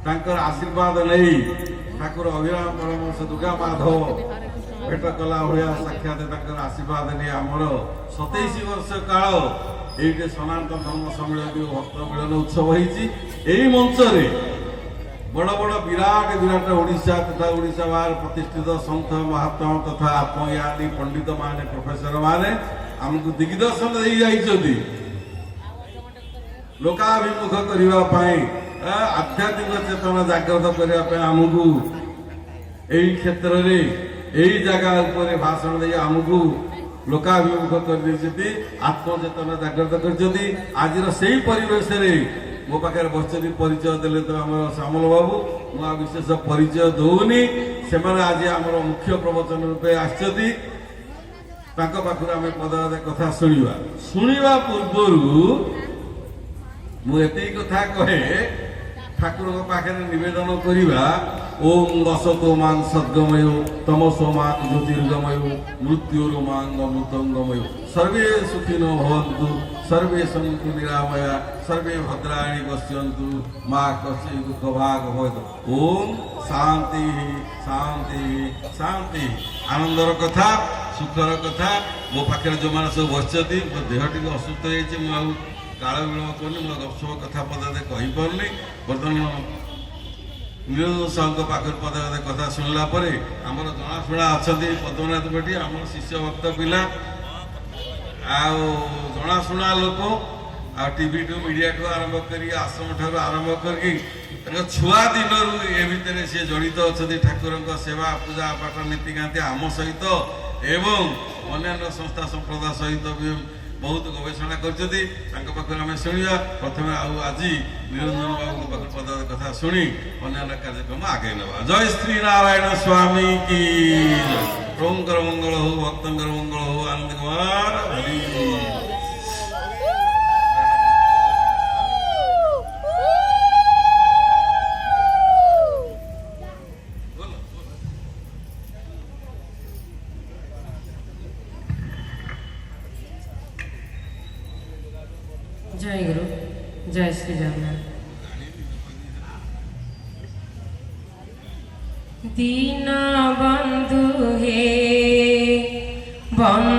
ତାଙ୍କର ଆଶୀର୍ବାଦ ନେଇ ଠାକୁର ଅଭିରାମ ପରମହଂସ ଦୁର୍ଗା ମାଧବ ଭେଟ କଲା ଭଳିଆ ସାକ୍ଷାତ ତାଙ୍କର ଆଶୀର୍ବାଦ ନେଇ ଆମର 27 ବର୍ଷ କାଳ ଏଇଠି ସନାତନ ଧର୍ମ ସମ୍ମିଳନୀ ଭକ୍ତ ମିଳନ ଉତ୍ସବ ହେଇଛି। ଏଇ ମଞ୍ଚରେ ବଡ଼ ବଡ଼ ବିରାଟ ଓଡ଼ିଶା ତଥା ଓଡ଼ିଶା ବାହାରେ ପ୍ରତିଷ୍ଠିତ ସନ୍ଥ ମହାତ୍ମା ତଥା ଆତ୍ମଜ୍ଞାନୀ ପଣ୍ଡିତ ମାନେ ପ୍ରଫେସର ମାନେ ଆମକୁ ଦିଗ୍ଦର୍ଶନ ଦେଇ ଯାଇଛନ୍ତି। ଲୋକାଭିମୁଖ କରିବା ପାଇଁ ଆଧ୍ୟାତ୍ମିକ ଚେତନା ଜାଗ୍ରତ କରିବା ପାଇଁ ଆମକୁ ଏଇ କ୍ଷେତ୍ରରେ ଏଇ ଜାଗା ଉପରେ ଭାଷଣ ଦେଇ ଆମକୁ ଲୋକାଭିମୁଖ କରିଦେଇଛନ୍ତି, ଆତ୍ମଚେତନା ଜାଗ୍ରତ କରିଛନ୍ତି। ଆଜିର ସେଇ ପରିବେଶରେ ମୋ ପାଖରେ ବସିଛନ୍ତି, ପରିଚୟ ଦେଲେ ତ ଆମର ଶ୍ୟାମଲ ବାବୁ, ମୁଁ ଆଉ ବିଶେଷ ପରିଚୟ ଦଉନି। ସେମାନେ ଆଜି ଆମର ମୁଖ୍ୟ ପ୍ରବଚନ ରୂପେ ଆସିଛନ୍ତି, ତାଙ୍କ ପାଖରୁ ଆମେ ପଦେ କଥା ଶୁଣିବା ପୂର୍ବରୁ ମୁଁ ଏତିକି କଥା କହେ, ଠାକୁରଙ୍କ ପାଖରେ ନିବେଦନ କରିବା ଓಂ ବସତୋ ମାଂ ସଦ୍ଗମୟ ତମସୋ ମାଂ ଜ୍ୟୋତିର୍ଗମୟ ମୃତ୍ୟୁରୁ ମାଂ ଅମୃତଙ୍ଗମୟ ସର୍ବେ ସୁଖିନୋ ଭବନ୍ତୁ ସର୍ବେ ସନ୍ତୁ ନିରାମୟା ସର୍ବେ ଭଦ୍ରାଣୀ ପଶ୍ୟନ୍ତୁ ମା କଶ୍ଚିତ୍ ଦୁଃଖ ଭାଗ ଭବେତ୍। ଓಂ ଶାନ୍ତି ଶାନ୍ତି ଶାନ୍ତି। ଆନନ୍ଦର କଥା, ସୁଖର କଥା। ମୋ ପାଖରେ ଯେଉଁମାନେ ସବୁ ବସିଛନ୍ତି, ମୋ ଦେହ ଟିକେ ଅସୁସ୍ଥ ହେଇଛି, ମୁଁ ଆଉ କାଳ ବିଳମ୍ବ କରୁନି, ମୋ ଗପସପ କଥା ପଦେ କହିପାରୁନି। ବର୍ତ୍ତମାନ ନିରଞ୍ଜନ ସାହୁଙ୍କ ପାଖରେ ପଦେ କଥା ଶୁଣିଲା ପରେ ଆମର ଜଣାଶୁଣା ଅଛନ୍ତି ପଦ୍ମନାଥ ବେଟି, ଆମର ଶିଷ୍ୟ ଭକ୍ତ ପିଲା, ଆଉ ଜଣାଶୁଣା ଲୋକ, ଆଉ ଟିଭିଠୁ ମିଡ଼ିଆଠୁ ଆରମ୍ଭ କରି ଆଶ୍ରମ ଠାରୁ ଆରମ୍ଭ କରିକି ତାଙ୍କ ଛୁଆ ଦିନରୁ ଏ ଭିତରେ ସିଏ ଜଡ଼ିତ ଅଛନ୍ତି ଠାକୁରଙ୍କ ସେବା ପୂଜା ପାଠ ନୀତିକାନ୍ତି ଆମ ସହିତ ଏବଂ ଅନ୍ୟାନ୍ୟ ସଂସ୍ଥା ସମ୍ପ୍ରଦାୟ ସହିତ ବି ବହୁତ ଗବେଷଣା କରିଛନ୍ତି। ତାଙ୍କ ପାଖରୁ ଆମେ ଶୁଣିବା। ପ୍ରଥମେ ଆଉ ଆଜି ନିରଞ୍ଜନ ବାବୁଙ୍କ ପାଖରୁ ପଦ କଥା ଶୁଣି ଅନ୍ୟାନ୍ୟ କାର୍ଯ୍ୟକ୍ରମ ଆଗେଇ ନେବା। ଜୟ ଶ୍ରୀ ନାରାୟଣ ସ୍ୱାମୀ କି ପ୍ରଭୁଙ୍କର ମଙ୍ଗଳ ହଉ, ଭକ୍ତଙ୍କର ମଙ୍ଗଳ ହଉ। ଆନନ୍ଦ କୁମାର ହରି जय गुरु, जय श्री जगन्नाथ। दीन बंधु हे बंधु